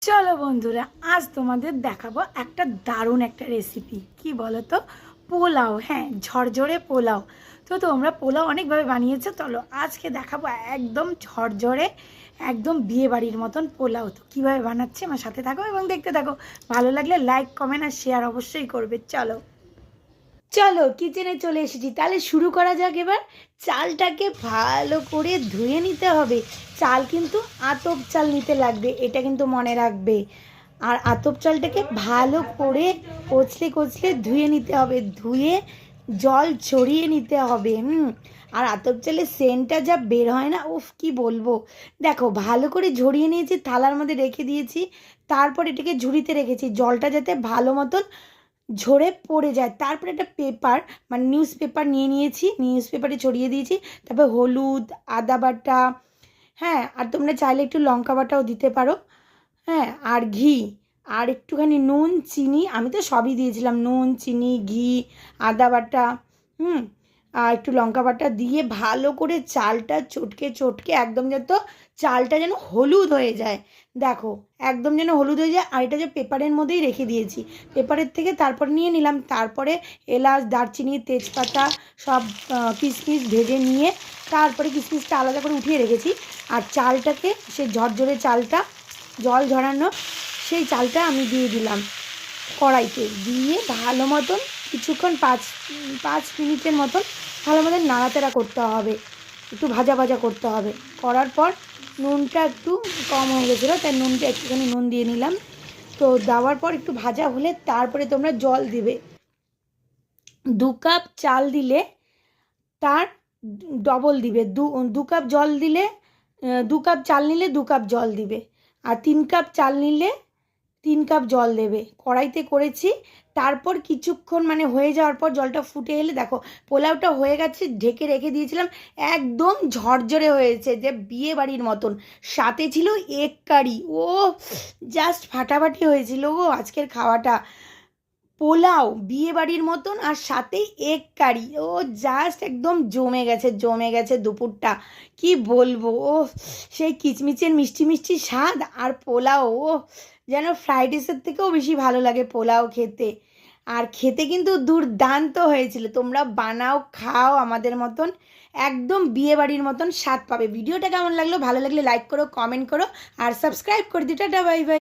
চলো বন্ধুরা, আজ তোমাদের দেখাবো একটা দারুণ একটা রেসিপি। কি বলো তো? পোলাও। হ্যাঁ, ঝরঝরে পোলাও। তো তোমরা পোলাও অনেকভাবে বানিয়েছো, চলো আজকে দেখাবো একদম ঝরঝরে, একদম বিয়ে বাড়ির মতন পোলাও। তো কীভাবে বানাচ্ছি আমার সাথে থাকো এবং দেখতে থাকো। ভালো লাগলে লাইক, কমেন্ট আর শেয়ার অবশ্যই করবে। চলো চলো কিচেনে চলে এসেছি, তাহলে শুরু করা যাক। এবার চালটাকে ভালো করে ধুয়ে নিতে হবে। চাল কিন্তু আতপ চাল নিতে লাগবে, এটা কিন্তু মনে রাখবে। আর আতপ চালটাকে ভালো করে কচলে কচলে ধুয়ে নিতে হবে, ধুয়ে জল ছড়িয়ে নিতে হবে। আর আতপ চালের সেন্টটা যা বের হয় না, উফ কি বলবো। দেখো ভালো করে ঝরিয়ে নিয়েছি, থালার মধ্যে রেখে দিয়েছি। তারপর এটাকে ঝুড়িতে রেখেছি, জলটা যাতে ভালো মতন ঝরে পড়ে যায়। তারপরে একটা পেপার, মানে নিউজ পেপার নিয়ে নিয়েছি, নিউজ পেপারে ছড়িয়ে দিয়েছি। তারপর হলুদ, আদা বাটা, হ্যাঁ, আর তোমরা চাইলে একটু লঙ্কা বাটাও দিতে পারো। হ্যাঁ, আর ঘি, আর একটুখানি নুন, চিনি, আমি তো সবই দিয়েছিলাম, নুন, চিনি, ঘি, আদা বাটা, আর একটু লঙ্কা বাটা দিয়ে ভালো করে চালটা চটকে চটকে একদম যত চালটা যেন হলুদ হয়ে যায়। দেখো একদম যেন হলুদ হয়ে যায়। আর এটা যে পেপারের মধ্যেই রেখে দিয়েছি, পেপারের থেকে তারপর নিয়ে নিলাম। তারপরে এলাচ, দারচিনি, তেজপাতা সব কিশমিশ ভেজে নিয়ে তারপরে কিশমিশটা আলাদা করে উঠিয়ে রেখেছি। আর চালটাকে, সে ঝরঝরে চালটা, জল ঝরানো সেই চালটা আমি দিয়ে দিলাম কড়াইতে, দিয়ে ভালো মতন কিছুক্ষণ পাঁচ মিনিটের মতন ভালো মতন নাড়াচাড়া করতে হবে, একটু ভাজা ভাজা করতে হবে। করার পর নুনটা একটু কম হয়ে গেছিলো, তাই নুনটা একটুখানি নুন দিয়ে নিলাম। তো দেওয়ার পর একটু ভাজা হলে তারপরে তোমরা জল দিবে। 2 কাপ চাল দিলে তার ডবল দিবে। দু কাপ জল দিলে, 2 কাপ চাল নিলে 2 কাপ জল দিবে। আর 3 কাপ চাল নিলে 3 কাপ জল দেবে। কড়াইতে করেছি। তারপর কিছুক্ষণ মানে হয়ে যাওয়ার পর জলটা ফুটে এলে দেখো পোলাওটা হয়ে গেছে, ঢেকে রেখে দিয়েছিলাম। একদম ঝরঝরে হয়েছে, যে বিয়ে বাড়ির মতন। সাথে ছিল এগ কারি। ও জাস্ট ফাটাফাটি হয়েছিল গো আজকের খাওয়াটা। পোলাও বিয়ে বাড়ির মতন, আর সাথে এগ কারি। ও জাস্ট একদম জমে গেছে, জমে গেছে দুপুরটা। কি বলবো, ও সেই কিচমিচের মিষ্টি মিষ্টি স্বাদ আর পোলাও, ও যেন ফ্রাইড রাইসের থেকেও বেশি ভালো লাগে পোলাও খেতে। আর খেতে কিন্তু দুর্দান্ত হয়েছিল। তোমরা বানাও, খাও আমাদের মতন, একদম বিয়ে বাড়ির মতন স্বাদ পাবে। ভিডিওটা কেমন লাগলো? ভালো লাগলে লাইক করো, কমেন্ট করো আর সাবস্ক্রাইব করে দিও। Tata, bye bye.